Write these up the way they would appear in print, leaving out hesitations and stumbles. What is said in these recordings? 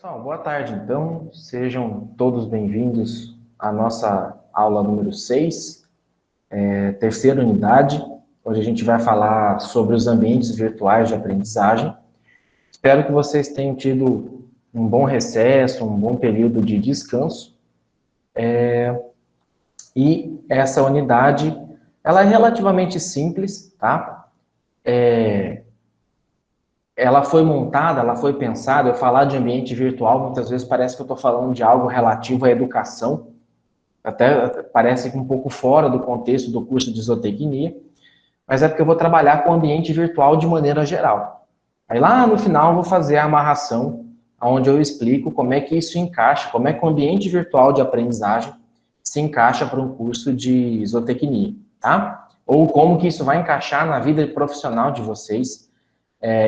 Pessoal, boa tarde então, sejam todos bem-vindos à nossa aula número 6, terceira unidade. Hoje a gente vai falar sobre os ambientes virtuais de aprendizagem. Espero que vocês tenham tido um bom recesso, um bom período de descanso. E essa unidade, ela é relativamente simples, tá? Ela foi montada, ela foi pensada, eu falar de ambiente virtual, muitas vezes parece que eu estou falando de algo relativo à educação, até parece um pouco fora do contexto do curso de zootecnia, mas é porque eu vou trabalhar com o ambiente virtual de maneira geral. Aí lá no final eu vou fazer a amarração, onde eu explico como é que isso encaixa, como é que o ambiente virtual de aprendizagem se encaixa para um curso de zootecnia, tá? Ou como que isso vai encaixar na vida profissional de vocês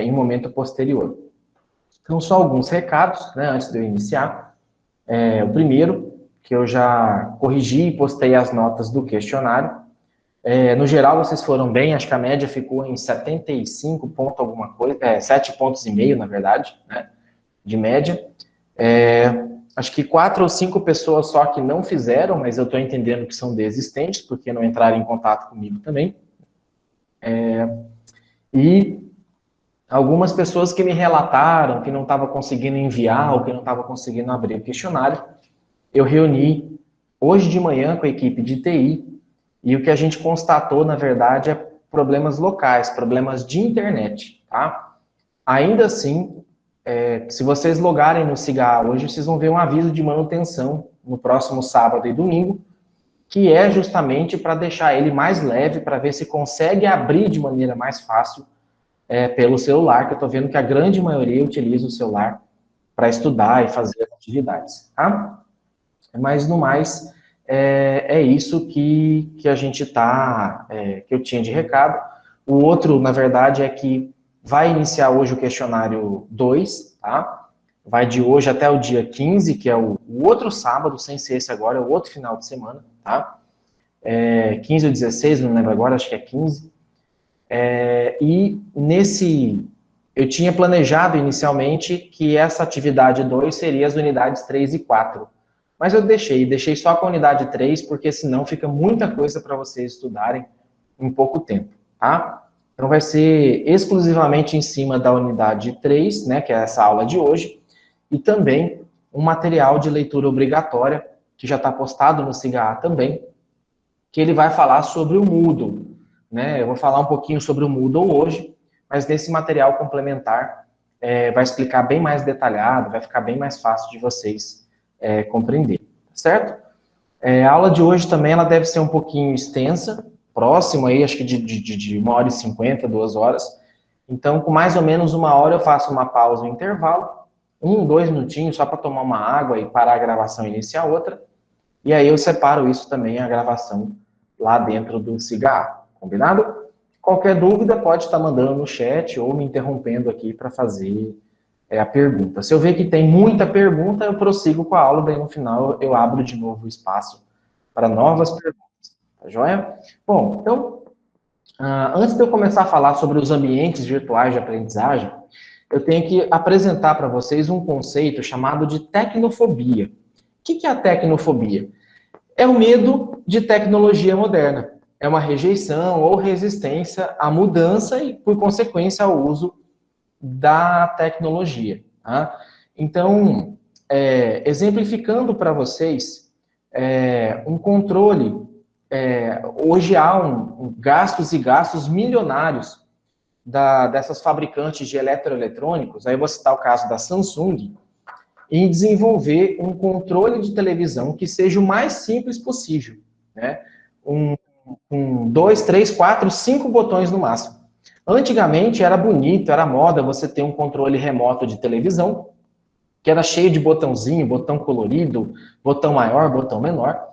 em momento posterior. Então, só alguns recados, né, antes de eu iniciar. O primeiro, que eu já corrigi e postei as notas do questionário. No geral, vocês foram bem, acho que a média ficou em 75 ponto alguma coisa, 7 pontos e meio, na verdade, né, de média. Acho que 4 ou 5 pessoas só que não fizeram, mas eu estou entendendo que são desistentes, porque não entraram em contato comigo também. E algumas pessoas que me relataram que não estava conseguindo enviar ou que não estava conseguindo abrir o questionário, eu reuni hoje de manhã com a equipe de TI e o que a gente constatou, na verdade, é problemas locais, problemas de internet, tá? Ainda assim, se vocês logarem no SIGA hoje, vocês vão ver um aviso de manutenção no próximo sábado e domingo, que é justamente para deixar ele mais leve, para ver se consegue abrir de maneira mais fácil pelo celular, que eu estou vendo que a grande maioria utiliza o celular para estudar e fazer as atividades, tá? Mas, no mais, é isso que a gente que eu tinha de recado. O outro, na verdade, é que vai iniciar hoje o questionário 2, tá? Vai de hoje até o dia 15, que é o outro sábado, sem ser esse agora, é o outro final de semana, tá? 15 ou 16, não lembro agora, acho que é 15. E eu tinha planejado inicialmente que essa atividade 2 seria as unidades 3 e 4. Mas eu deixei só com a unidade 3, porque senão fica muita coisa para vocês estudarem em pouco tempo, tá? Então vai ser exclusivamente em cima da unidade 3, né, que é essa aula de hoje, e também um material de leitura obrigatória, que já está postado no SIGA também, que ele vai falar sobre o Moodle, né? Eu vou falar um pouquinho sobre o Moodle hoje, mas nesse material complementar vai explicar bem mais detalhado, vai ficar bem mais fácil de vocês compreender, certo? A aula de hoje também ela deve ser um pouquinho extensa, próximo aí, acho que de 1h50, 2 horas. Então, com mais ou menos 1 hora eu faço uma pausa, um intervalo, 1, 2 minutinhos, só para tomar uma água e parar a gravação e iniciar outra. E aí eu separo isso também, a gravação, lá dentro do SIGA, combinado? Qualquer dúvida pode estar mandando no chat ou me interrompendo aqui para fazer a pergunta. Se eu ver que tem muita pergunta, eu prossigo com a aula, daí no final eu abro de novo o espaço para novas perguntas, tá joia? Bom, então, antes de eu começar a falar sobre os ambientes virtuais de aprendizagem, eu tenho que apresentar para vocês um conceito chamado de tecnofobia. O que é a tecnofobia? É o medo de tecnologia moderna. É uma rejeição ou resistência à mudança e, por consequência, ao uso da tecnologia. Tá? Então, exemplificando para vocês, um controle, hoje há gastos e gastos milionários dessas fabricantes de eletroeletrônicos, aí eu vou citar o caso da Samsung, em desenvolver um controle de televisão que seja o mais simples possível, né? Com 2, 3, 4, 5 botões no máximo. Antigamente era bonito, era moda você ter um controle remoto de televisão, que era cheio de botãozinho, botão colorido, botão maior, botão menor,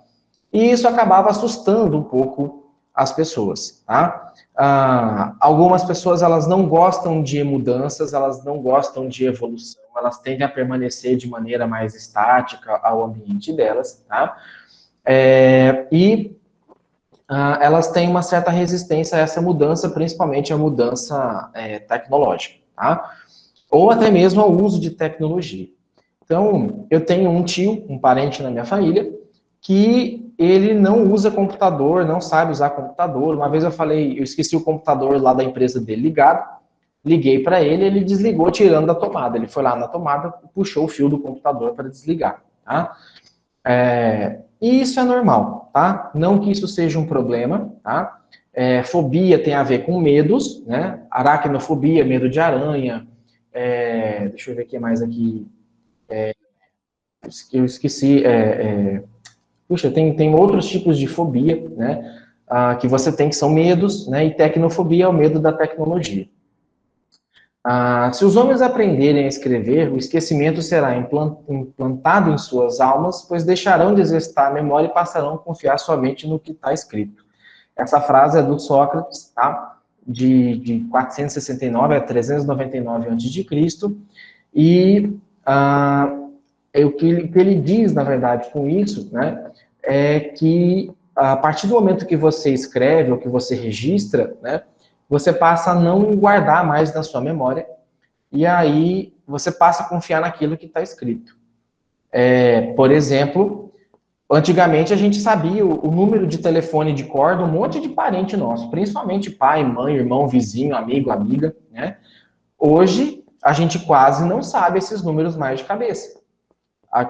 e isso acabava assustando um pouco as pessoas, tá? Algumas pessoas, elas não gostam de mudanças, elas não gostam de evolução, elas tendem a permanecer de maneira mais estática ao ambiente delas, tá? Elas têm uma certa resistência a essa mudança, principalmente a mudança tecnológica, tá? Ou até mesmo ao uso de tecnologia. Então, eu tenho um tio, um parente na minha família, que ele não usa computador, não sabe usar computador. Uma vez eu falei, eu esqueci o computador lá da empresa dele ligado, liguei para ele, ele desligou tirando da tomada. Ele foi lá na tomada, puxou o fio do computador para desligar, tá? E isso é normal, tá? Não que isso seja um problema, tá? Fobia tem a ver com medos, né? Aracnofobia, medo de aranha. Deixa eu ver o que mais aqui. Eu esqueci. Puxa, tem outros tipos de fobia, né? Que você tem que são medos, né? E tecnofobia é o medo da tecnologia. Se os homens aprenderem a escrever, o esquecimento será implantado em suas almas, pois deixarão de exercitar a memória e passarão a confiar somente no que está escrito. Essa frase é do Sócrates, tá? De 469 a 399 a.C. E o que ele diz, na verdade, com isso, né, é que a partir do momento que você escreve ou que você registra, né, você passa a não guardar mais na sua memória, e aí você passa a confiar naquilo que está escrito. Por exemplo, antigamente a gente sabia o número de telefone de cor de um monte de parente nosso, principalmente pai, mãe, irmão, vizinho, amigo, amiga, né? Hoje, a gente quase não sabe esses números mais de cabeça.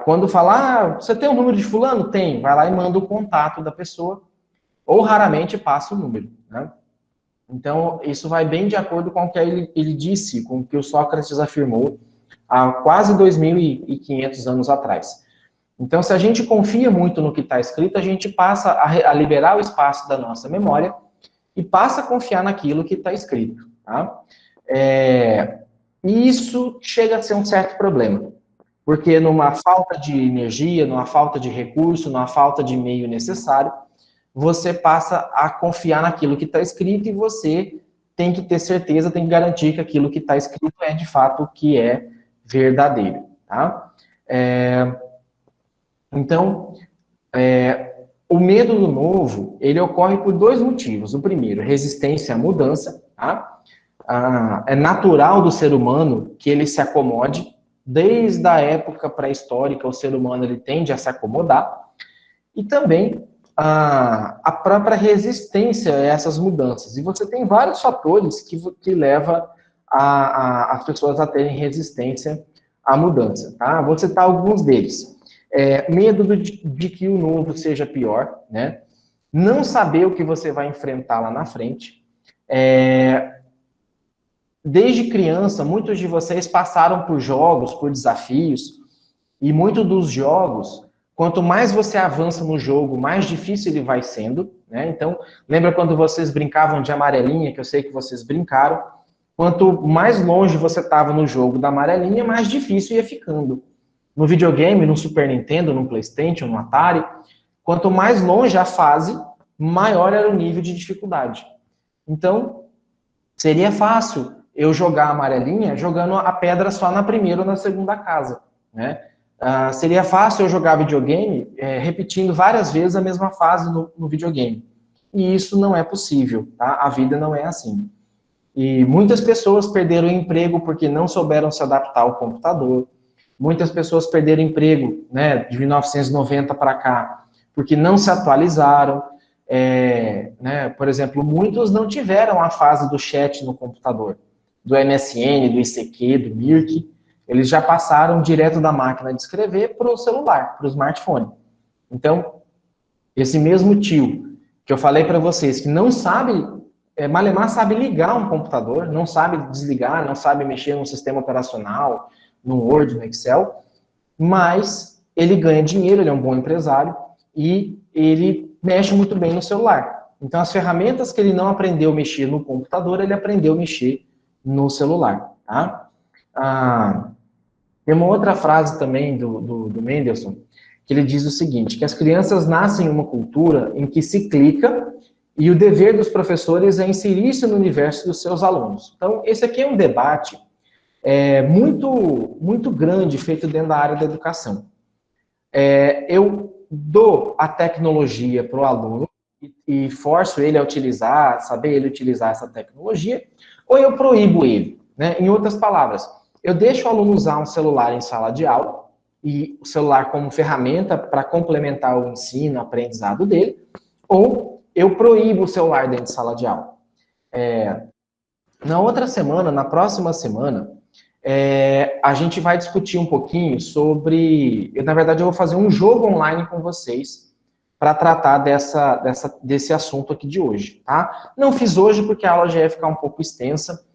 Quando fala, você tem o número de fulano? Tem. Vai lá e manda o contato da pessoa, ou raramente passa o número, né? Então, isso vai bem de acordo com o que ele disse, com o que o Sócrates afirmou há quase 2.500 anos atrás. Então, se a gente confia muito no que está escrito, a gente passa a liberar o espaço da nossa memória e passa a confiar naquilo que está escrito, tá? E isso chega a ser um certo problema, porque numa falta de energia, numa falta de recurso, numa falta de meio necessário, você passa a confiar naquilo que está escrito e você tem que ter certeza, tem que garantir que aquilo que está escrito é de fato o que é verdadeiro, tá? Então, o medo do novo, ele ocorre por dois motivos. O primeiro, resistência à mudança, tá? É natural do ser humano que ele se acomode. Desde a época pré-histórica, o ser humano ele tende a se acomodar. E também a própria resistência a essas mudanças. E você tem vários fatores que levam as pessoas a terem resistência à mudança. Tá? Vou citar alguns deles. Medo de que o novo seja pior, né? Não saber o que você vai enfrentar lá na frente. Desde criança, muitos de vocês passaram por jogos, por desafios, e muitos dos jogos, quanto mais você avança no jogo, mais difícil ele vai sendo, né? Então, lembra quando vocês brincavam de amarelinha, que eu sei que vocês brincaram? Quanto mais longe você estava no jogo da amarelinha, mais difícil ia ficando. No videogame, no Super Nintendo, no PlayStation, no Atari, quanto mais longe a fase, maior era o nível de dificuldade. Então, seria fácil eu jogar a amarelinha jogando a pedra só na primeira ou na segunda casa, né? Seria fácil eu jogar videogame repetindo várias vezes a mesma fase no videogame. E isso não é possível, tá? A vida não é assim. E muitas pessoas perderam o emprego porque não souberam se adaptar ao computador. Muitas pessoas perderam emprego, né, de 1990 para cá, porque não se atualizaram. Né, por exemplo, muitos não tiveram a fase do chat no computador, do MSN, do ICQ, do Mirk. Eles já passaram direto da máquina de escrever para o celular, para o smartphone. Então, esse mesmo tio que eu falei para vocês, que não sabe, malemar sabe ligar um computador, não sabe desligar, não sabe mexer no sistema operacional, no Word, no Excel, mas ele ganha dinheiro, ele é um bom empresário e ele mexe muito bem no celular. Então, as ferramentas que ele não aprendeu a mexer no computador, ele aprendeu a mexer no celular, tá? Tem uma outra frase também do Mendelssohn, que ele diz o seguinte, que as crianças nascem em uma cultura em que se clica e o dever dos professores é inserir-se no universo dos seus alunos. Então, esse aqui é um debate muito, muito grande feito dentro da área da educação. Eu dou a tecnologia para o aluno e forço ele a utilizar, saber ele utilizar essa tecnologia, ou eu proíbo ele, né? Em outras palavras, eu deixo o aluno usar um celular em sala de aula, e o celular como ferramenta para complementar o ensino, o aprendizado dele, ou eu proíbo o celular dentro de sala de aula. Na outra semana, na próxima semana, a gente vai discutir um pouquinho sobre... na verdade, eu vou fazer um jogo online com vocês para tratar desse assunto aqui de hoje, tá? Não fiz hoje porque a aula já ia ficar um pouco extensa,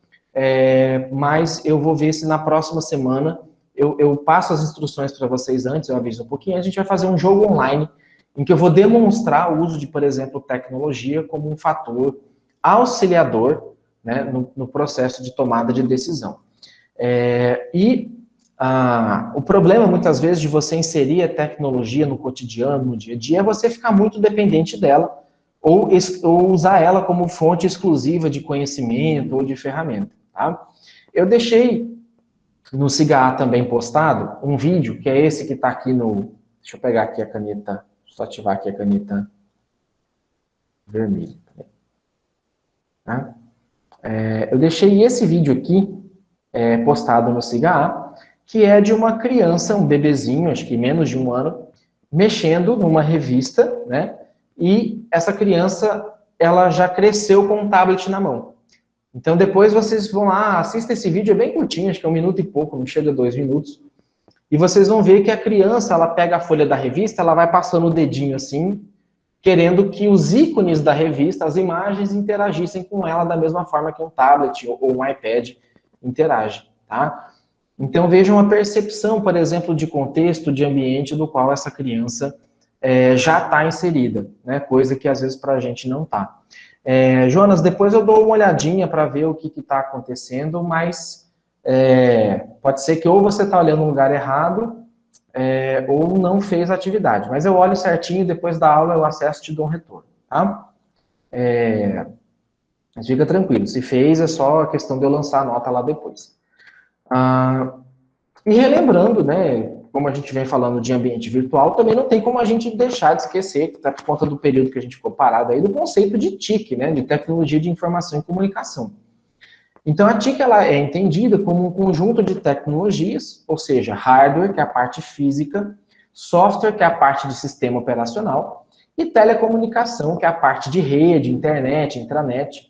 mas eu vou ver se na próxima semana eu passo as instruções para vocês antes, eu aviso um pouquinho, a gente vai fazer um jogo online em que eu vou demonstrar o uso de, por exemplo, tecnologia como um fator auxiliador, né, no processo de tomada de decisão. O problema, muitas vezes, de você inserir a tecnologia no cotidiano, no dia a dia, é você ficar muito dependente dela, ou usar ela como fonte exclusiva de conhecimento ou de ferramenta. Tá? Eu deixei no SIGA também postado um vídeo, que é esse que está aqui no... Deixa eu pegar aqui a caneta, só ativar aqui a caneta vermelha. Tá? Eu deixei esse vídeo aqui, postado no SIGA, que é de uma criança, um bebezinho, acho que menos de 1 ano, mexendo numa revista, né? E essa criança, ela já cresceu com um tablet na mão. Então, depois vocês vão lá, assista esse vídeo, é bem curtinho, acho que é 1 minuto e pouco, não chega a 2 minutos. E vocês vão ver que a criança, ela pega a folha da revista, ela vai passando o dedinho assim, querendo que os ícones da revista, as imagens, interagissem com ela da mesma forma que um tablet ou um iPad interage, tá? Então, vejam a percepção, por exemplo, de contexto, de ambiente do qual essa criança já está inserida, né? Coisa que às vezes para a gente não está. Jonas, depois eu dou uma olhadinha para ver o que está acontecendo, mas pode ser que ou você está olhando no lugar errado, ou não fez a atividade. Mas eu olho certinho, depois da aula eu acesso e te dou um retorno, tá? Mas fica tranquilo, se fez é só a questão de eu lançar a nota lá depois. E relembrando, né, como a gente vem falando de ambiente virtual, também não tem como a gente deixar de esquecer, que está por conta do período que a gente ficou parado aí, do conceito de TIC, né, de Tecnologia de Informação e Comunicação. Então, a TIC ela é entendida como um conjunto de tecnologias, ou seja, hardware, que é a parte física, software, que é a parte de sistema operacional, e telecomunicação, que é a parte de rede, internet, intranet,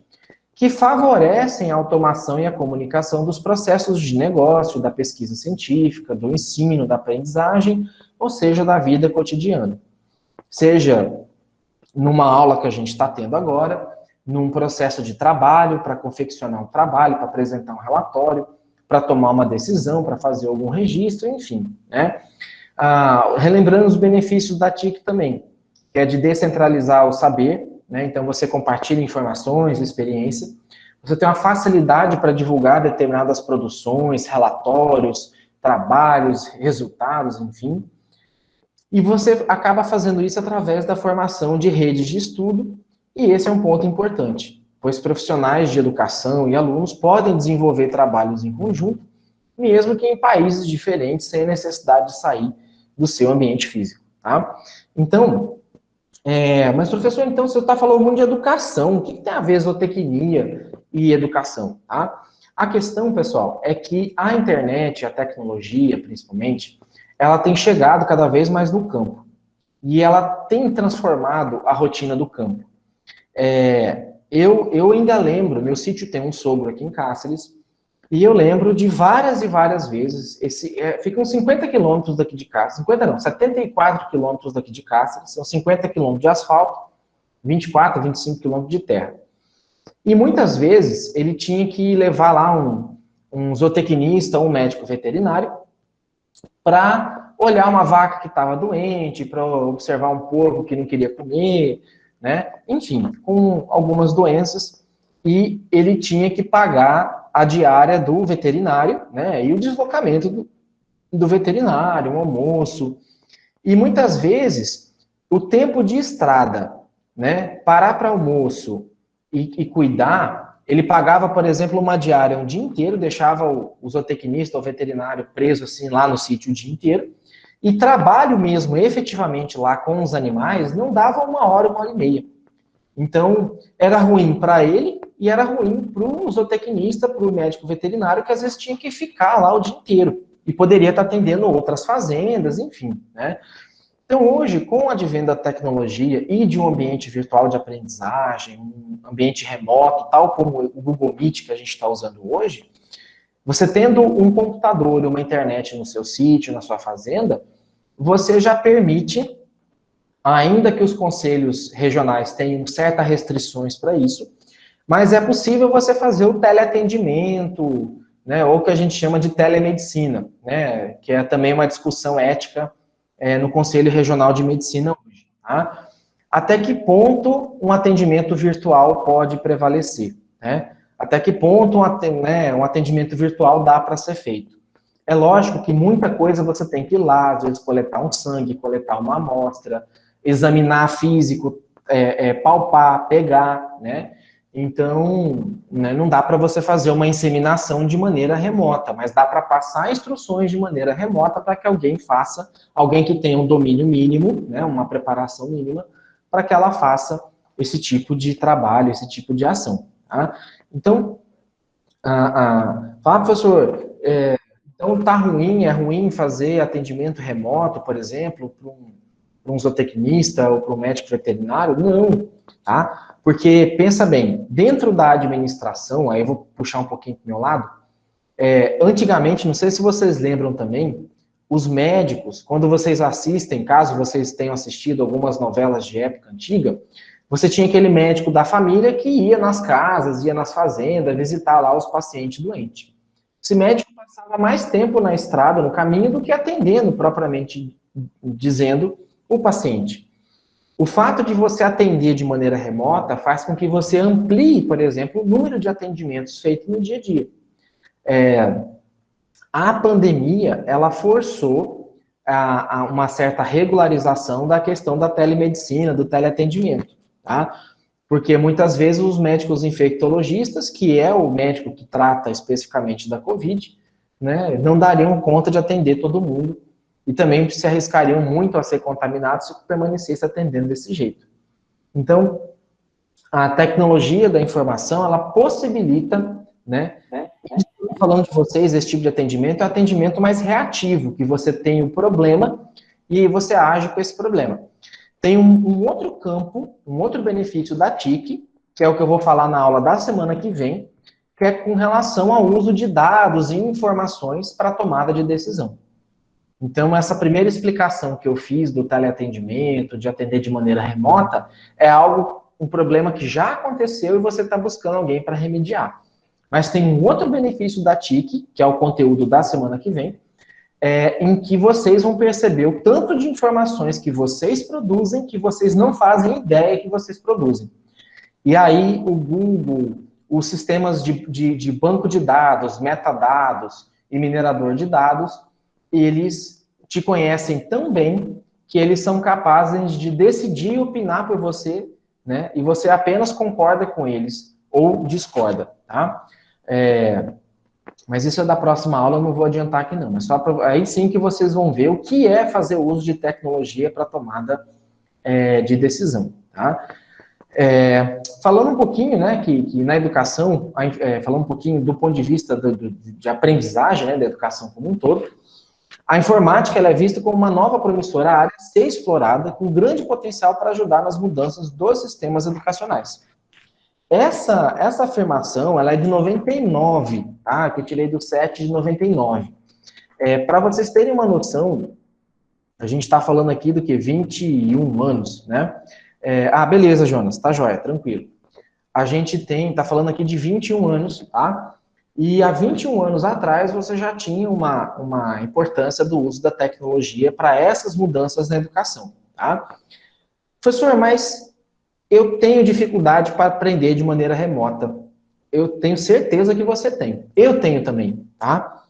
que favorecem a automação e a comunicação dos processos de negócio, da pesquisa científica, do ensino, da aprendizagem, ou seja, da vida cotidiana. Seja numa aula que a gente está tendo agora, num processo de trabalho, para confeccionar um trabalho, para apresentar um relatório, para tomar uma decisão, para fazer algum registro, enfim, né? Relembrando os benefícios da TIC também, que é de descentralizar o saber, né? Então você compartilha informações, experiência, você tem uma facilidade para divulgar determinadas produções, relatórios, trabalhos, resultados, enfim, e você acaba fazendo isso através da formação de redes de estudo, e esse é um ponto importante, pois profissionais de educação e alunos podem desenvolver trabalhos em conjunto, mesmo que em países diferentes, sem necessidade de sair do seu ambiente físico, tá? Então, mas professor, então você está falando muito de educação, o que tem a ver zootecnia e educação, tá? A questão, pessoal, é que a internet, a tecnologia, principalmente, ela tem chegado cada vez mais no campo, e ela tem transformado a rotina do campo. Eu ainda lembro, meu sítio tem um sogro aqui em Cáceres, e eu lembro de várias e várias vezes, fica uns 50 quilômetros daqui de Cáceres, 50 não, 74 quilômetros daqui de Cáceres, são 50 quilômetros de asfalto, 24, 25 quilômetros de terra. E muitas vezes ele tinha que levar lá um zootecnista ou um médico veterinário para olhar uma vaca que estava doente, para observar um porco que não queria comer, né? Enfim, com algumas doenças, e ele tinha que pagar a diária do veterinário, né? E o deslocamento do veterinário, um almoço. E muitas vezes, o tempo de estrada, né? Parar para almoço e cuidar, ele pagava, por exemplo, uma diária um dia inteiro, deixava o zootecnista, o veterinário preso assim lá no sítio o dia inteiro, e trabalho mesmo, efetivamente, lá com os animais, não dava 1 hora e meia. Então, era ruim para ele e era ruim para o zootecnista, para o médico veterinário, que às vezes tinha que ficar lá o dia inteiro. e poderia estar atendendo outras fazendas, enfim, né? Então, hoje, com o advento da tecnologia e de um ambiente virtual de aprendizagem, um ambiente remoto, tal como o Google Meet que a gente está usando hoje, você tendo um computador e uma internet no seu sítio, na sua fazenda, você já permite, ainda que os conselhos regionais tenham certas restrições para isso, mas é possível você fazer o teleatendimento, né, ou o que a gente chama de telemedicina, né, que é também uma discussão ética no Conselho Regional de Medicina hoje. Tá? Até que ponto um atendimento virtual pode prevalecer? Né? Até que ponto um atendimento virtual dá para ser feito? É lógico que muita coisa você tem que ir lá, às vezes coletar um sangue, coletar uma amostra, examinar físico, palpar, pegar, né? Então, né, não dá para você fazer uma inseminação de maneira remota, mas dá para passar instruções de maneira remota para que alguém faça, alguém que tenha um domínio mínimo, né, uma preparação mínima, para que ela faça esse tipo de trabalho, esse tipo de ação. Tá? Então, fala, professor, então tá ruim, é ruim fazer atendimento remoto, por exemplo, para um zootecnista ou para um médico veterinário? Não, tá? Porque, pensa bem, dentro da administração, aí eu vou puxar um pouquinho para o meu lado, antigamente, não sei se vocês lembram também, os médicos, quando vocês assistem, caso vocês tenham assistido algumas novelas de época antiga, você tinha aquele médico da família que ia nas casas, ia nas fazendas, visitar lá os pacientes doentes. Esse médico passava mais tempo na estrada, no caminho, do que atendendo, propriamente dizendo, o paciente. O fato de você atender de maneira remota faz com que você amplie, por exemplo, o número de atendimentos feitos no dia a dia. A pandemia, ela forçou a uma certa regularização da questão da telemedicina, do teleatendimento, tá? Porque muitas vezes os médicos infectologistas, que é o médico que trata especificamente da Covid, né, não dariam conta de atender todo mundo e também se arriscariam muito a ser contaminados se permanecesse atendendo desse jeito. Então, a tecnologia da informação, ela possibilita, né, falando de vocês, esse tipo de atendimento é um atendimento mais reativo, que você tem o problema e você age com esse problema. Tem um outro campo, um outro benefício da TIC, que é o que eu vou falar na aula da semana que vem, que é com relação ao uso de dados e informações para a tomada de decisão. Então, essa primeira explicação que eu fiz do teleatendimento, de atender de maneira remota, é um problema que já aconteceu e você está buscando alguém para remediar. Mas tem um outro benefício da TIC, que é o conteúdo da semana que vem, em que vocês vão perceber o tanto de informações que vocês produzem que vocês não fazem ideia que vocês produzem. E aí o Google, os sistemas de banco de dados, metadados e minerador de dados, eles te conhecem tão bem que eles são capazes de decidir e opinar por você, né? E você apenas concorda com eles ou discorda, tá? Mas isso é da próxima aula, eu não vou adiantar aqui não. É só aí sim que vocês vão ver o que é fazer uso de tecnologia para tomada de decisão, tá? Falando um pouquinho, né, que na educação, falando um pouquinho do ponto de vista de aprendizagem, né, da educação como um todo, a informática ela é vista como uma nova promissora área a ser explorada com grande potencial para ajudar nas mudanças dos sistemas educacionais. Essa afirmação, ela é de 99, tá? Que eu tirei do 7 de 99. Para vocês terem uma noção, a gente está falando aqui do que? 21 anos, né? Beleza, Jonas, tá joia, tranquilo. A gente está falando aqui de 21 anos, tá? E há 21 anos atrás você já tinha uma importância do uso da tecnologia para essas mudanças na educação, tá? Professor, mas eu tenho dificuldade para aprender de maneira remota. Eu tenho certeza que você tem. Eu tenho também, tá?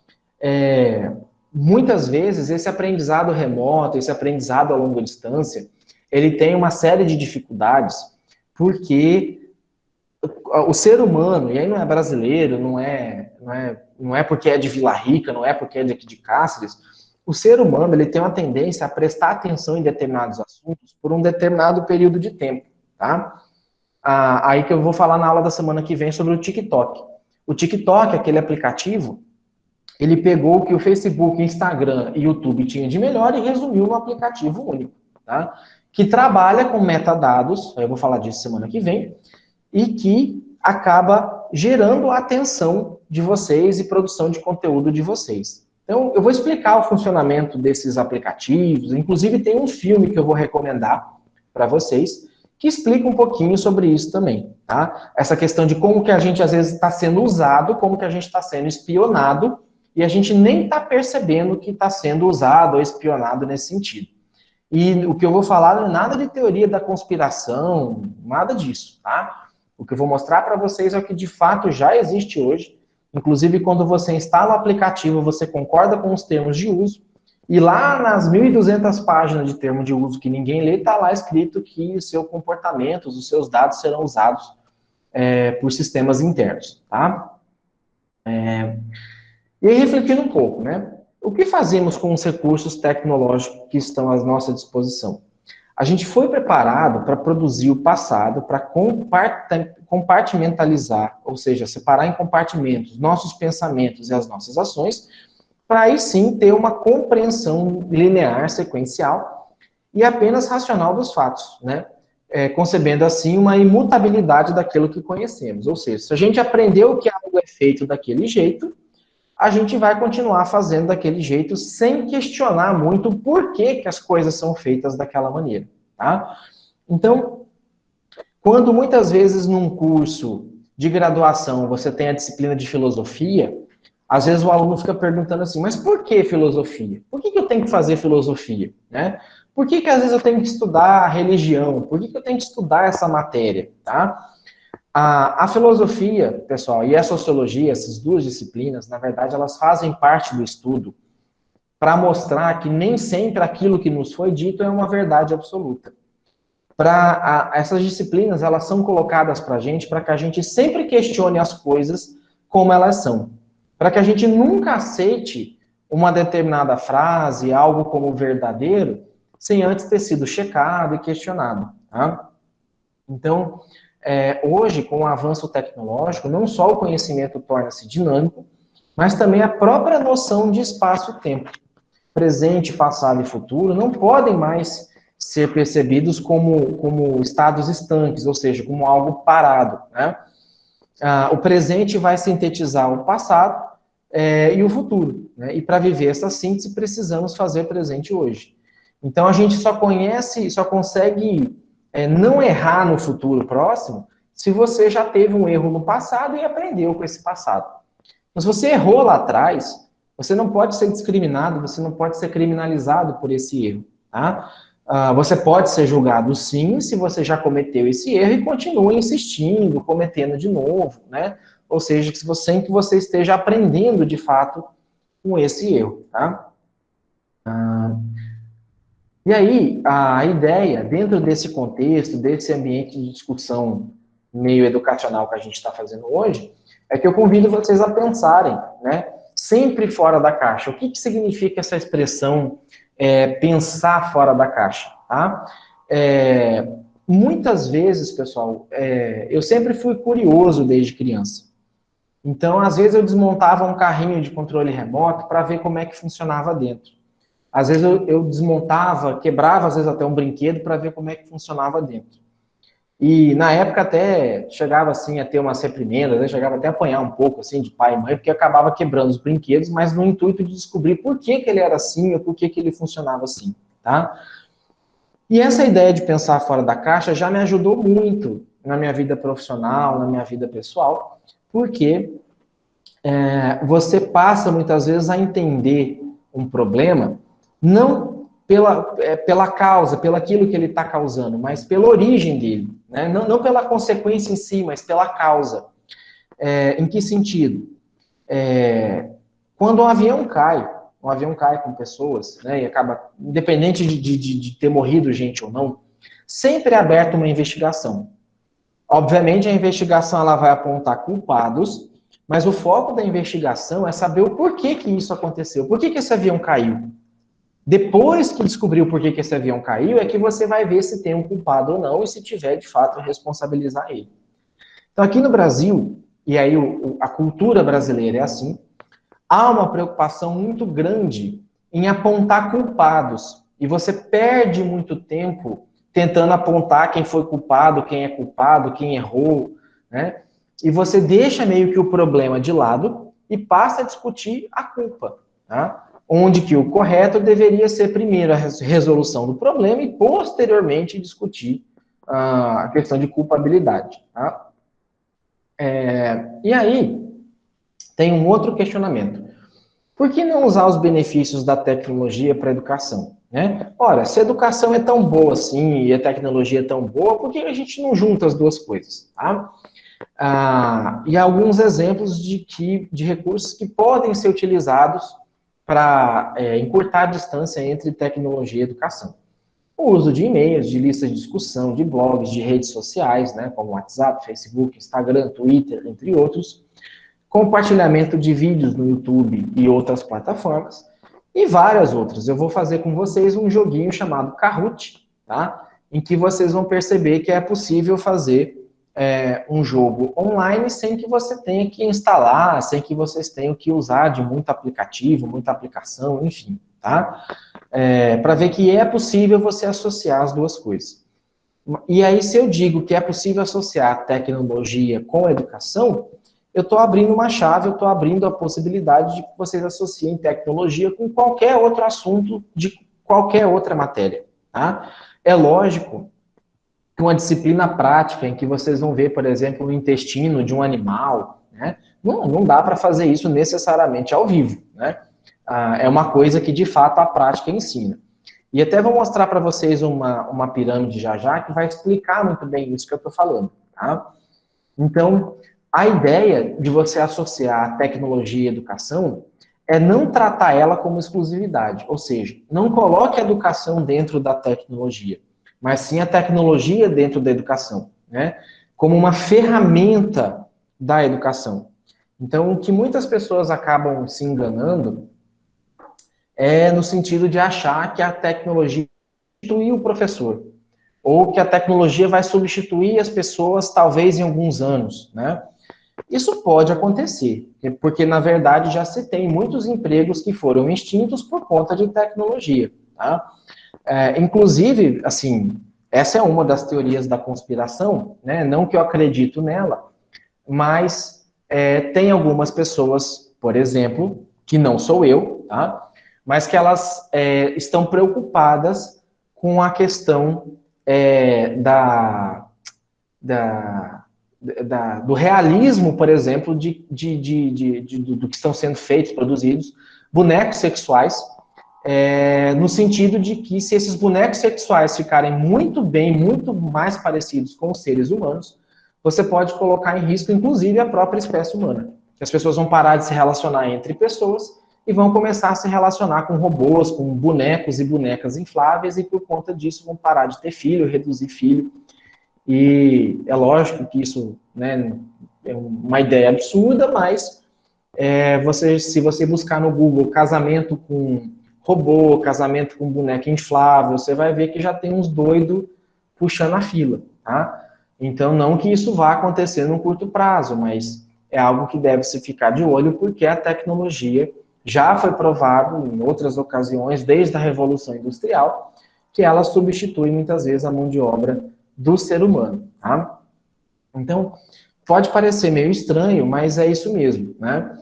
Muitas vezes esse aprendizado remoto, esse aprendizado a longa distância, ele tem uma série de dificuldades, porque o ser humano, e aí não é brasileiro, não é porque é de Vila Rica, não é porque é de aqui de Cáceres, o ser humano ele tem uma tendência a prestar atenção em determinados assuntos por um determinado período de tempo, tá? Aí que eu vou falar na aula da semana que vem sobre o TikTok. O TikTok, aquele aplicativo, Ele pegou o que o Facebook, Instagram e YouTube tinham de melhor e resumiu no aplicativo único, tá? Que trabalha com metadados, eu vou falar disso semana que vem, e que acaba gerando a atenção de vocês e produção de conteúdo de vocês. Então, eu vou explicar o funcionamento desses aplicativos, inclusive tem um filme que eu vou recomendar para vocês, que explica um pouquinho sobre isso também, tá? Essa questão de como que a gente, às vezes, está sendo usado, como que a gente está sendo espionado, e a gente nem está percebendo que está sendo usado ou espionado nesse sentido. E o que eu vou falar não é nada de teoria da conspiração, nada disso, tá? O que eu vou mostrar para vocês é o que de fato já existe hoje. Inclusive, quando você instala o aplicativo, você concorda com os termos de uso, e lá nas 1.200 páginas de termo de uso que ninguém lê, está lá escrito que o seu comportamento, os seus dados serão usados por sistemas internos, tá? E aí, refletindo um pouco, né? O que fazemos com os recursos tecnológicos que estão à nossa disposição? A gente foi preparado para produzir o passado, para compartimentalizar, ou seja, separar em compartimentos nossos pensamentos e as nossas ações, para aí sim ter uma compreensão linear, sequencial e apenas racional dos fatos, né? Concebendo assim uma imutabilidade daquilo que conhecemos. Ou seja, se a gente aprendeu que algo é feito daquele jeito, a gente vai continuar fazendo daquele jeito sem questionar muito por que, que as coisas são feitas daquela maneira, tá? Então, quando muitas vezes num curso de graduação você tem a disciplina de filosofia, às vezes o aluno fica perguntando assim, mas por que filosofia? Por que eu tenho que fazer filosofia? Né? Por que às vezes eu tenho que estudar religião? Por que eu tenho que estudar essa matéria? Tá? A filosofia, pessoal, e a sociologia, essas duas disciplinas, na verdade, elas fazem parte do estudo para mostrar que nem sempre aquilo que nos foi dito é uma verdade absoluta. Essas disciplinas, elas são colocadas para a gente para que a gente sempre questione as coisas como elas são. Para que a gente nunca aceite uma determinada frase, algo como verdadeiro, sem antes ter sido checado e questionado. Tá? Então, hoje, com o avanço tecnológico, não só o conhecimento torna-se dinâmico, mas também a própria noção de espaço e tempo. Presente, passado e futuro não podem mais ser percebidos como estados estanques, ou seja, como algo parado. Né? O presente vai sintetizar o passado e o futuro. Né? E para viver essa síntese, precisamos fazer presente hoje. Então, a gente só consegue não errar no futuro próximo se você já teve um erro no passado e aprendeu com esse passado. Mas se você errou lá atrás, você não pode ser discriminado, você não pode ser criminalizado por esse erro. Tá? Você pode ser julgado sim, se você já cometeu esse erro e continua insistindo, cometendo de novo, né? Ou seja, sem que você esteja aprendendo de fato com esse erro, tá? E aí, a ideia, dentro desse contexto, desse ambiente de discussão meio educacional que a gente está fazendo hoje, é que eu convido vocês a pensarem, né? Sempre fora da caixa. O que significa essa expressão pensar fora da caixa? Tá? Muitas vezes, pessoal, eu sempre fui curioso desde criança. Então, às vezes eu desmontava um carrinho de controle remoto para ver como é que funcionava dentro. Às vezes eu desmontava, quebrava às vezes até um brinquedo para ver como é que funcionava dentro. E na época até chegava assim a ter umas reprimendas, né? Chegava até a apanhar um pouco assim de pai e mãe, porque acabava quebrando os brinquedos, mas no intuito de descobrir por que ele era assim ou por que ele funcionava assim, tá? E essa ideia de pensar fora da caixa já me ajudou muito na minha vida profissional, na minha vida pessoal, porque você passa muitas vezes a entender um problema não pela causa, pelo aquilo que ele está causando, mas pela origem dele. Né? Não pela consequência em si, mas pela causa. Em que sentido? Quando um avião cai com pessoas, né, e acaba, independente de ter morrido gente ou não, sempre é aberta uma investigação. Obviamente, a investigação ela vai apontar culpados, mas o foco da investigação é saber o porquê que isso aconteceu, por que esse avião caiu. Depois que descobriu por que esse avião caiu, é que você vai ver se tem um culpado ou não, e se tiver, de fato, responsabilizar ele. Então, aqui no Brasil, e aí a cultura brasileira é assim, há uma preocupação muito grande em apontar culpados. E você perde muito tempo tentando apontar quem foi culpado, quem é culpado, quem errou, né? E você deixa meio que o problema de lado e passa a discutir a culpa, tá? Onde que o correto deveria ser primeiro a resolução do problema e posteriormente discutir a questão de culpabilidade, tá? E aí, tem um outro questionamento. Por que não usar os benefícios da tecnologia para a educação? Né? Ora, se a educação é tão boa assim e a tecnologia é tão boa, por que a gente não junta as duas coisas? Tá? E alguns exemplos de recursos que podem ser utilizados para encurtar a distância entre tecnologia e educação. O uso de e-mails, de listas de discussão, de blogs, de redes sociais, né, como WhatsApp, Facebook, Instagram, Twitter, entre outros, compartilhamento de vídeos no YouTube e outras plataformas, e várias outras. Eu vou fazer com vocês um joguinho chamado Kahoot, tá? Em que vocês vão perceber que é possível fazer um jogo online sem que você tenha que instalar, sem que vocês tenham que usar de muito aplicativo, muita aplicação, enfim, tá? Para ver que é possível você associar as duas coisas. E aí, se eu digo que é possível associar a tecnologia com a educação, eu estou abrindo uma chave, eu estou abrindo a possibilidade de que vocês associem tecnologia com qualquer outro assunto de qualquer outra matéria. Tá? É lógico que uma disciplina prática em que vocês vão ver, por exemplo, o intestino de um animal, né? Não dá para fazer isso necessariamente ao vivo. Né? É uma coisa que, de fato, a prática ensina. E até vou mostrar para vocês uma pirâmide já que vai explicar muito bem isso que eu estou falando. Tá? Então, a ideia de você associar a tecnologia e a educação é não tratar ela como exclusividade, ou seja, não coloque a educação dentro da tecnologia, mas sim a tecnologia dentro da educação, né? Como uma ferramenta da educação. Então, o que muitas pessoas acabam se enganando é no sentido de achar que a tecnologia substitui o professor, ou que a tecnologia vai substituir as pessoas talvez em alguns anos, né? Isso pode acontecer, porque na verdade já se tem muitos empregos que foram extintos por conta de tecnologia, tá? Inclusive, assim, essa é uma das teorias da conspiração, né? Não que eu acredito nela, mas tem algumas pessoas, por exemplo, que não sou eu, tá? Mas que elas estão preocupadas com a questão do realismo, por exemplo, do que estão sendo feitos, produzidos, bonecos sexuais, no sentido de que se esses bonecos sexuais ficarem muito bem, muito mais parecidos com os seres humanos, você pode colocar em risco, inclusive, a própria espécie humana. As pessoas vão parar de se relacionar entre pessoas e vão começar a se relacionar com robôs, com bonecos e bonecas infláveis, e por conta disso vão parar de ter filho, reduzir filho. E é lógico que isso, né, é uma ideia absurda, mas se você buscar no Google casamento com robô, casamento com boneca inflável, você vai ver que já tem uns doidos puxando a fila, tá? Então, não que isso vá acontecer no curto prazo, mas é algo que deve se ficar de olho, porque a tecnologia já foi provado em outras ocasiões, desde a Revolução Industrial, que ela substitui muitas vezes a mão de obra do ser humano, tá? Então, pode parecer meio estranho, mas é isso mesmo, né?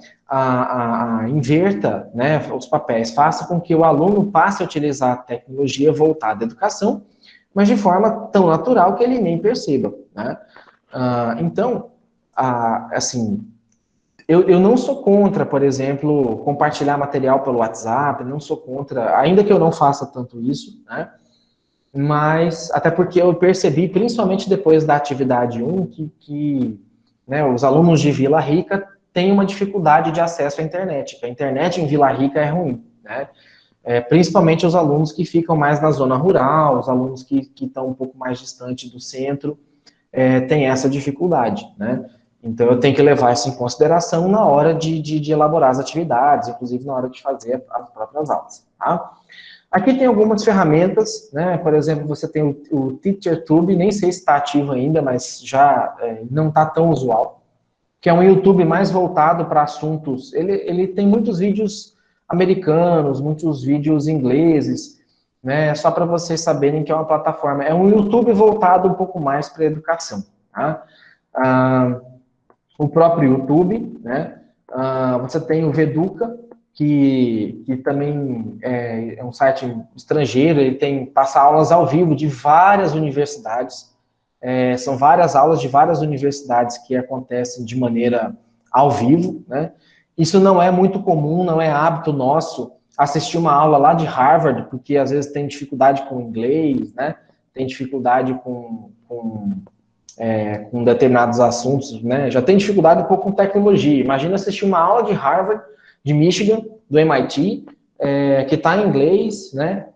Inverta, né, os papéis, faça com que o aluno passe a utilizar a tecnologia voltada à educação, mas de forma tão natural que ele nem perceba, né? Então, assim, eu não sou contra, por exemplo, compartilhar material pelo WhatsApp, não sou contra, ainda que eu não faça tanto isso, né? Mas, até porque eu percebi, principalmente depois da atividade 1, que né, os alunos de Vila Rica têm uma dificuldade de acesso à internet, que a internet em Vila Rica é ruim, né? Principalmente os alunos que ficam mais na zona rural, os alunos que estão um pouco mais distante do centro, têm essa dificuldade, né? Então, eu tenho que levar isso em consideração na hora de elaborar as atividades, inclusive na hora de fazer as próprias aulas, tá? Aqui tem algumas ferramentas, né? Por exemplo, você tem o TeacherTube, nem sei se está ativo ainda, mas já não está tão usual, que é um YouTube mais voltado para assuntos. Ele tem muitos vídeos americanos, muitos vídeos ingleses, né? Só para vocês saberem que é uma plataforma. É um YouTube voltado um pouco mais para a educação, tá? O próprio YouTube, né? Você tem o Veduca, que também é um site estrangeiro, ele passa aulas ao vivo de várias universidades. São várias aulas de várias universidades que acontecem de maneira ao vivo, né? Isso não é muito comum, não é hábito nosso assistir uma aula lá de Harvard, porque às vezes tem dificuldade com inglês, né? Tem dificuldade com determinados assuntos, né? Já tem dificuldade um pouco com tecnologia. Imagina assistir uma aula de Harvard, de Michigan, do MIT, que está em inglês, né?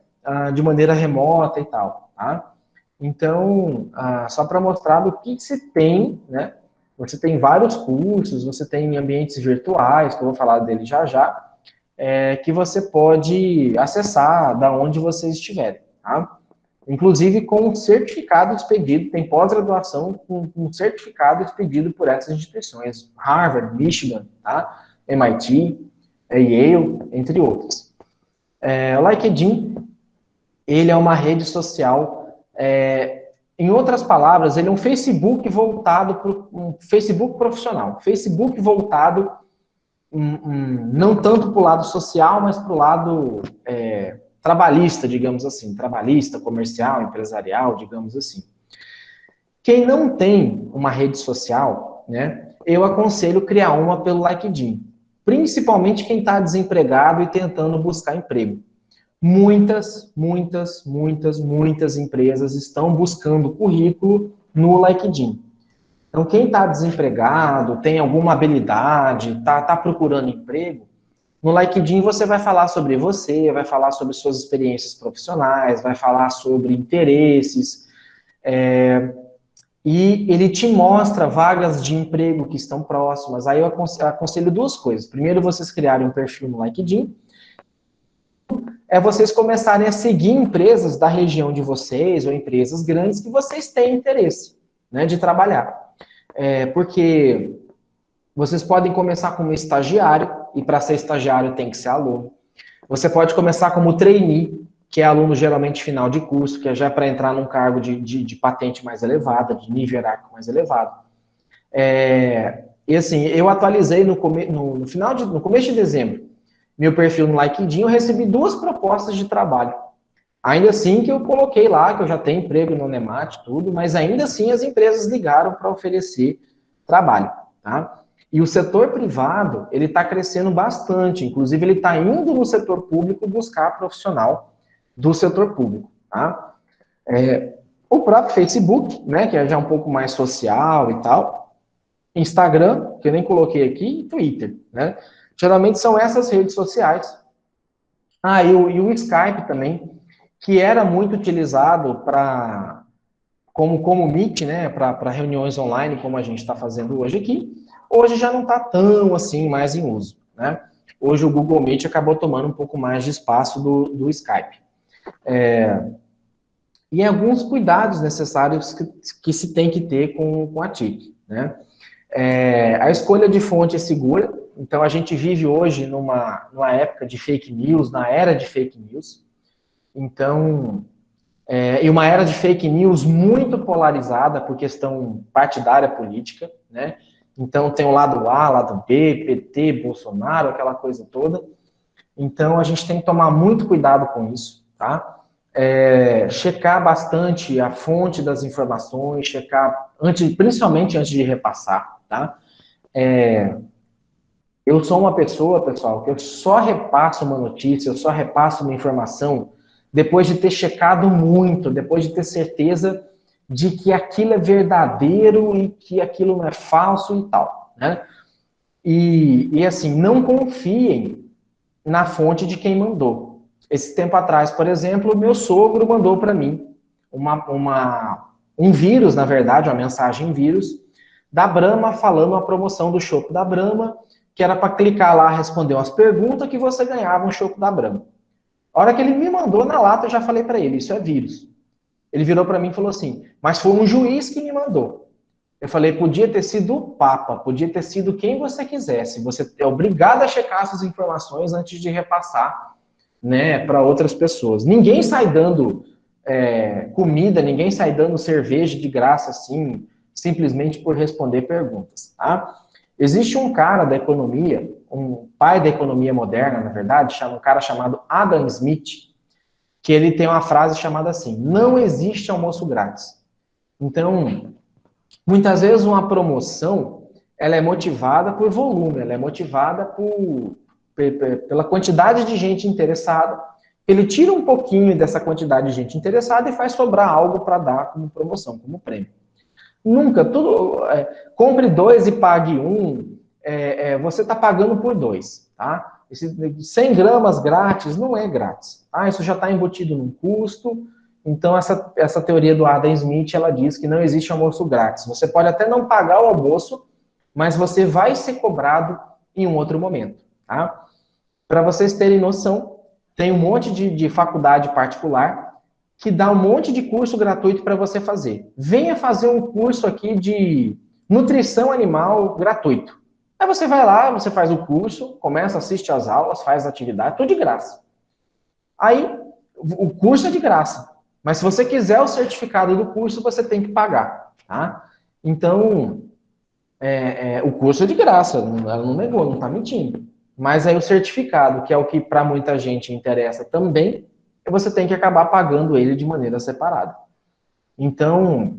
De maneira remota e tal, tá? Então, só para mostrar do que se tem, né? Você tem vários cursos, você tem ambientes virtuais, que eu vou falar dele já já, que você pode acessar da onde vocês estiverem, tá? Inclusive com certificado expedido, tem pós-graduação com certificado expedido por essas instituições, Harvard, Michigan, tá? MIT, Yale, entre outras. O LinkedIn, ele é uma rede social, em outras palavras, ele é um Facebook voltado para um Facebook profissional, Facebook voltado não tanto para o lado social, mas para o lado trabalhista, digamos assim, trabalhista, comercial, empresarial, digamos assim. Quem não tem uma rede social, né, eu aconselho criar uma pelo LinkedIn, principalmente quem está desempregado e tentando buscar emprego. Muitas empresas estão buscando currículo no LinkedIn. Então, quem está desempregado, tem alguma habilidade, está procurando emprego, no LinkedIn você vai falar sobre você, vai falar sobre suas experiências profissionais, vai falar sobre interesses, e ele te mostra vagas de emprego que estão próximas. Aí eu aconselho duas coisas. Primeiro, vocês criarem um perfil no LinkedIn, vocês começarem a seguir empresas da região de vocês, ou empresas grandes que vocês têm interesse, né, de trabalhar. Porque vocês podem começar como estagiário, e para ser estagiário tem que ser aluno. Você pode começar como trainee, que é aluno geralmente final de curso, que é já para entrar num cargo de patente mais elevada, de nível hierárquico mais elevado. E assim, eu atualizei no começo de dezembro, meu perfil no LinkedIn, eu recebi 2 propostas de trabalho. Ainda assim que eu coloquei lá, que eu já tenho emprego no Nemat, tudo, mas ainda assim as empresas ligaram para oferecer trabalho, tá? E o setor privado, ele está crescendo bastante, inclusive ele está indo no setor público buscar profissional do setor público, tá? O próprio Facebook, né, que é já um pouco mais social e tal, Instagram, que eu nem coloquei aqui, e Twitter, né? Geralmente são essas redes sociais. E o Skype também, que era muito utilizado como Meet, né, para reuniões online, como a gente está fazendo hoje aqui, hoje já não está tão assim mais em uso, né? Hoje o Google Meet acabou tomando um pouco mais de espaço do Skype. E alguns cuidados necessários que se tem que ter com a TIC, né? A escolha de fonte é segura, então a gente vive hoje numa época de fake news, na era de fake news, então, e uma era de fake news muito polarizada por questão partidária política, né? Então tem o lado A, lado B, PT, Bolsonaro, aquela coisa toda. Então a gente tem que tomar muito cuidado com isso, tá? Checar bastante a fonte das informações, checar principalmente antes de repassar, tá? Eu sou uma pessoa, pessoal, que eu só repasso uma notícia, eu só repasso uma informação depois de ter checado muito, depois de ter certeza de que aquilo é verdadeiro e que aquilo não é falso e tal, né? E assim, não confiem na fonte de quem mandou. Esse tempo atrás, por exemplo, meu sogro mandou para mim um vírus, na verdade, uma mensagem vírus, da Brahma falando a promoção do chopp da Brahma, que era para clicar lá, responder umas perguntas que você ganhava um chopp da Brahma. A hora que ele me mandou na lata, eu já falei para ele, isso é vírus. Ele virou para mim e falou assim, mas foi um juiz que me mandou. Eu falei, podia ter sido o Papa, podia ter sido quem você quisesse. Você é obrigado a checar essas informações antes de repassar, né, para outras pessoas. Ninguém sai dando comida, ninguém sai dando cerveja de graça, assim, simplesmente por responder perguntas, tá? Existe um cara da economia, um pai da economia moderna, na verdade, um cara chamado Adam Smith, que ele tem uma frase chamada assim: não existe almoço grátis. Então, muitas vezes uma promoção, ela é motivada por volume, ela é motivada pela quantidade de gente interessada. Ele tira um pouquinho dessa quantidade de gente interessada e faz sobrar algo para dar como promoção, como prêmio. Nunca, compre 2 e pague 1, você está pagando por 2, tá? 100 gramas grátis não é grátis, tá? Isso já está embutido num custo. Então, essa teoria do Adam Smith, ela diz que não existe almoço grátis. Você pode até não pagar o almoço, mas você vai ser cobrado em um outro momento, tá? Para vocês terem noção, tem um monte de faculdade particular que dá um monte de curso gratuito para você fazer. Venha fazer um curso aqui de nutrição animal gratuito. Aí você vai lá, você faz o curso, começa, assiste às aulas, faz a atividade, tudo de graça. Aí, o curso é de graça. Mas se você quiser o certificado do curso, você tem que pagar, tá? Então, o curso é de graça, ela não negou, não está mentindo. Mas aí o certificado, que é o que para muita gente interessa também, você tem que acabar pagando ele de maneira separada. Então,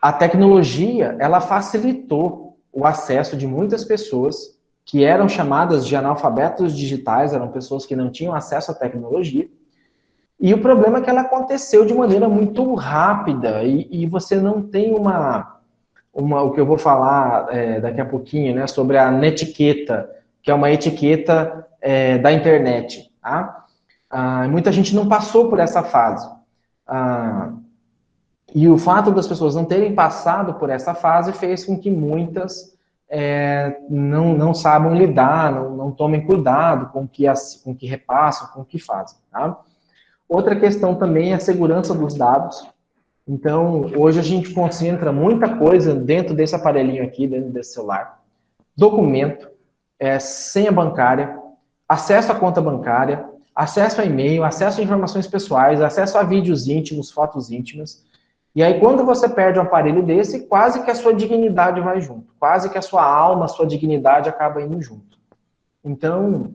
a tecnologia, ela facilitou o acesso de muitas pessoas que eram chamadas de analfabetos digitais, eram pessoas que não tinham acesso à tecnologia. E o problema é que ela aconteceu de maneira muito rápida e você não tem o que eu vou falar daqui a pouquinho, né, sobre a netiqueta, que é uma etiqueta da internet, tá? Muita gente não passou por essa fase. E o fato das pessoas não terem passado por essa fase fez com que muitas não saibam lidar, não tomem cuidado com o que repassam, com o que fazem, tá? Outra questão também é a segurança dos dados. Então, hoje a gente concentra muita coisa dentro desse aparelhinho aqui, dentro desse celular. Documento, senha bancária, acesso à conta bancária, acesso a e-mail, acesso a informações pessoais, acesso a vídeos íntimos, fotos íntimas. E aí, quando você perde um aparelho desse, quase que a sua dignidade vai junto. Quase que a sua alma, a sua dignidade acaba indo junto. Então,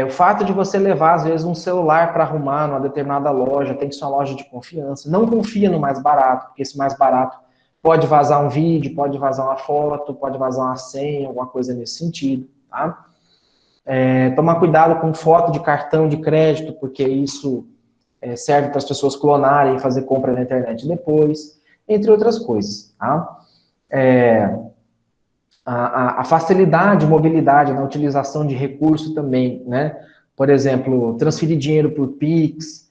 o fato de você levar, às vezes, um celular para arrumar numa determinada loja, tem que ser uma loja de confiança. Não confia no mais barato, porque esse mais barato pode vazar um vídeo, pode vazar uma foto, pode vazar uma senha, alguma coisa nesse sentido, tá? Tomar cuidado com foto de cartão de crédito, porque isso serve para as pessoas clonarem e fazer compra na internet depois, entre outras coisas, tá? A facilidade, mobilidade na utilização de recurso também, né? Por exemplo, transferir dinheiro por Pix,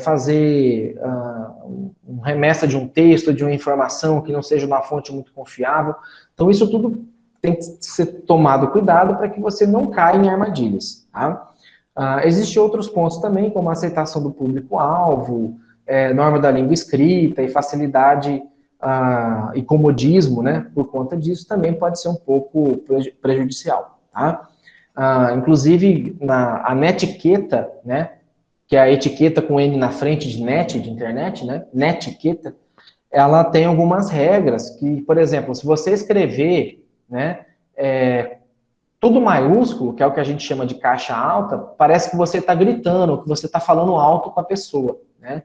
fazer remessa de um texto, de uma informação que não seja uma fonte muito confiável. Então, isso tudo tem que ser tomado cuidado para que você não caia em armadilhas, tá? Existem outros pontos também, como a aceitação do público-alvo, norma da língua escrita e facilidade e comodismo, né? Por conta disso, também pode ser um pouco prejudicial, tá? Inclusive, a netiqueta, né? Que é a etiqueta com N na frente de net, de internet, né? Netiqueta, ela tem algumas regras que, por exemplo, se você escrever, né? Tudo maiúsculo, que é o que a gente chama de caixa alta, parece que você está gritando, que você está falando alto com a pessoa, né?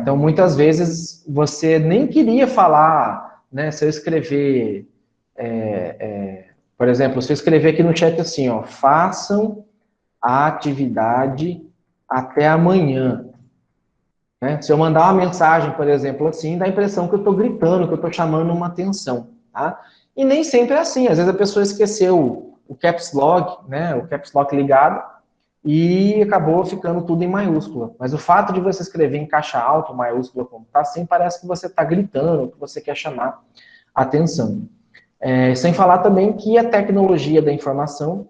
Então, muitas vezes, você nem queria falar, né? Se eu escrever, por exemplo, se eu escrever aqui no chat assim, ó, façam a atividade até amanhã, né? Se eu mandar uma mensagem, por exemplo, assim, dá a impressão que eu estou gritando, que eu estou chamando uma atenção, tá? E nem sempre é assim. Às vezes a pessoa esqueceu o caps lock, né? O caps lock ligado e acabou ficando tudo em maiúscula. Mas o fato de você escrever em caixa alta, maiúscula, como está assim, parece que você está gritando, que você quer chamar atenção. Sem falar também que a tecnologia da informação,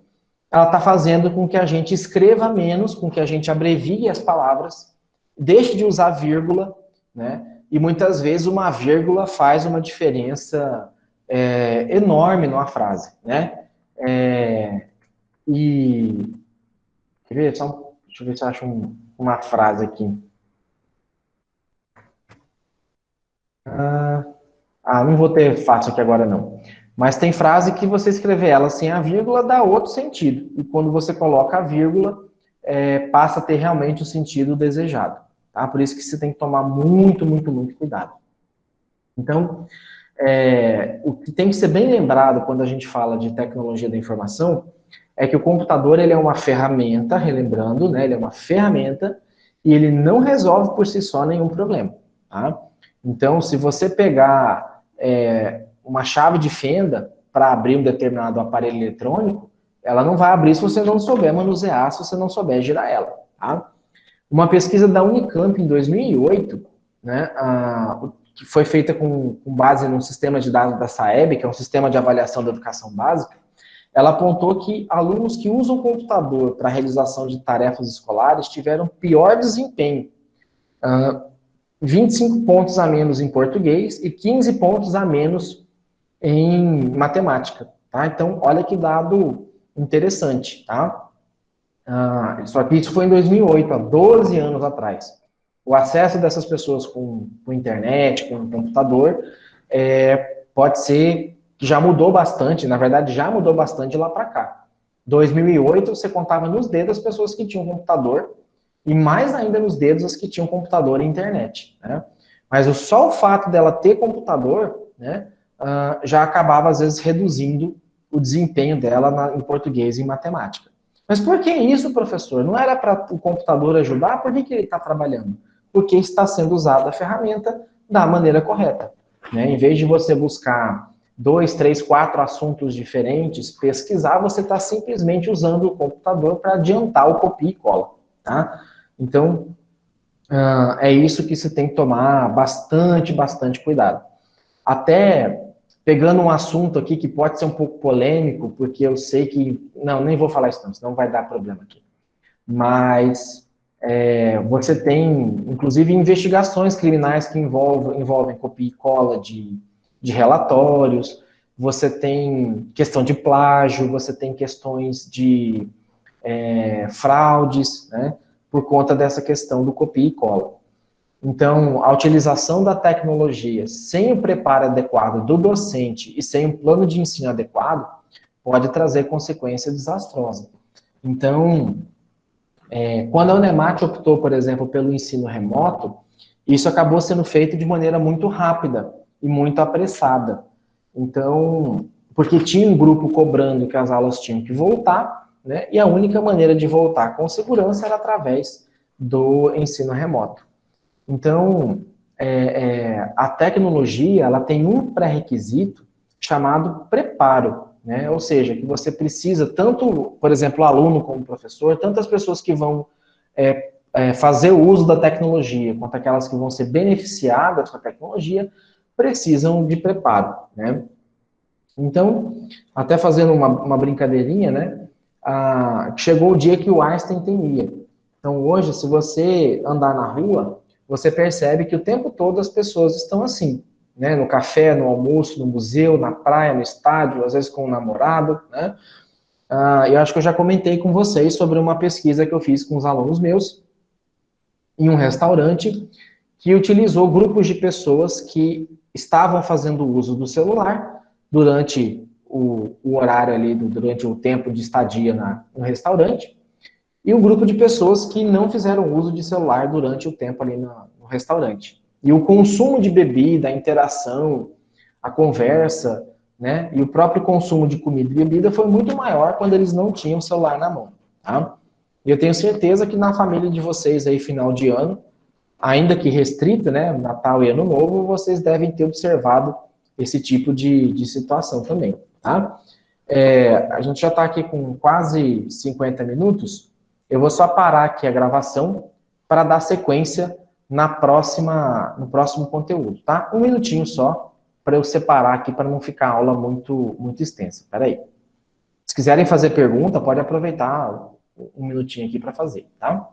ela está fazendo com que a gente escreva menos, com que a gente abrevie as palavras, deixe de usar vírgula, né? e muitas vezes uma vírgula faz uma diferença enorme numa frase, né? E quer ver? Deixa eu ver se eu acho uma frase aqui. Não vou ter fácil aqui agora não. Mas tem frase que você escrever ela sem a vírgula dá outro sentido. E quando você coloca a vírgula, passa a ter realmente o sentido desejado. Tá? Por isso que você tem que tomar muito, muito, muito cuidado. Então, o que tem que ser bem lembrado quando a gente fala de tecnologia da informação é que o computador ele é uma ferramenta, relembrando, né, ele é uma ferramenta e ele não resolve por si só nenhum problema. Tá? Então, se você pegar uma chave de fenda para abrir um determinado aparelho eletrônico, ela não vai abrir se você não souber manusear, se você não souber girar ela. Tá? Uma pesquisa da Unicamp em 2008, né, que foi feita com base no sistema de dados da SAEB, que é um sistema de avaliação da educação básica, ela apontou que alunos que usam o computador para a realização de tarefas escolares tiveram pior desempenho. 25 pontos a menos em português e 15 pontos a menos em matemática. Tá? Então, olha que dado interessante. Tá? Só que isso foi em 2008, há 12 anos atrás. O acesso dessas pessoas com internet, com computador, pode ser que já mudou bastante, na verdade já mudou bastante de lá para cá. 2008 você contava nos dedos as pessoas que tinham computador e mais ainda nos dedos as que tinham computador e internet. Né? Mas só o fato dela ter computador, né, já acabava às vezes reduzindo o desempenho dela em português e em matemática. Mas por que isso, professor? Não era para o computador ajudar? Por que ele está trabalhando? Porque está sendo usada a ferramenta da maneira correta. Né? Em vez de você buscar 2, 3, 4 assuntos diferentes, pesquisar, você está simplesmente usando o computador para adiantar o copia e cola. Tá? Então, é isso que você tem que tomar bastante, bastante cuidado. Até pegando um assunto aqui que pode ser um pouco polêmico, porque eu sei que... Não, nem vou falar isso não, senão vai dar problema aqui. Mas você tem, inclusive, investigações criminais que envolvem copia e cola de relatórios, você tem questão de plágio, você tem questões de fraudes, né, por conta dessa questão do copia e cola. Então, a utilização da tecnologia sem o preparo adequado do docente e sem um plano de ensino adequado pode trazer consequência desastrosa. Então, quando a Unemat optou, por exemplo, pelo ensino remoto, isso acabou sendo feito de maneira muito rápida e muito apressada. Então, porque tinha um grupo cobrando que as aulas tinham que voltar, né, e a única maneira de voltar com segurança era através do ensino remoto. Então, a tecnologia ela tem um pré-requisito chamado preparo, né? Ou seja, que você precisa, tanto, por exemplo, aluno como professor, tanto as pessoas que vão fazer o uso da tecnologia, quanto aquelas que vão ser beneficiadas com a tecnologia, precisam de preparo, né? Então, até fazendo uma brincadeirinha, né? Chegou o dia que o Einstein temia. Então, hoje, se você andar na rua, você percebe que o tempo todo as pessoas estão assim, né? No café, no almoço, no museu, na praia, no estádio, às vezes com um namorado, né? Eu acho que eu já comentei com vocês sobre uma pesquisa que eu fiz com os alunos meus em um restaurante que utilizou grupos de pessoas que estavam fazendo uso do celular durante o horário ali, durante o tempo de estadia no restaurante, e um grupo de pessoas que não fizeram uso de celular durante o tempo ali no restaurante. E o consumo de bebida, a interação, a conversa, né, e o próprio consumo de comida e bebida foi muito maior quando eles não tinham o celular na mão. Tá? E eu tenho certeza que na família de vocês aí, final de ano, ainda que restrita, né, Natal e Ano Novo, vocês devem ter observado esse tipo de situação também. Tá? A gente já está aqui com quase 50 minutos. Eu vou só parar aqui a gravação para dar sequência no próximo conteúdo, tá? Um minutinho só para eu separar aqui para não ficar a aula muito, muito extensa. Espera aí. Se quiserem fazer pergunta, pode aproveitar um minutinho aqui para fazer, tá?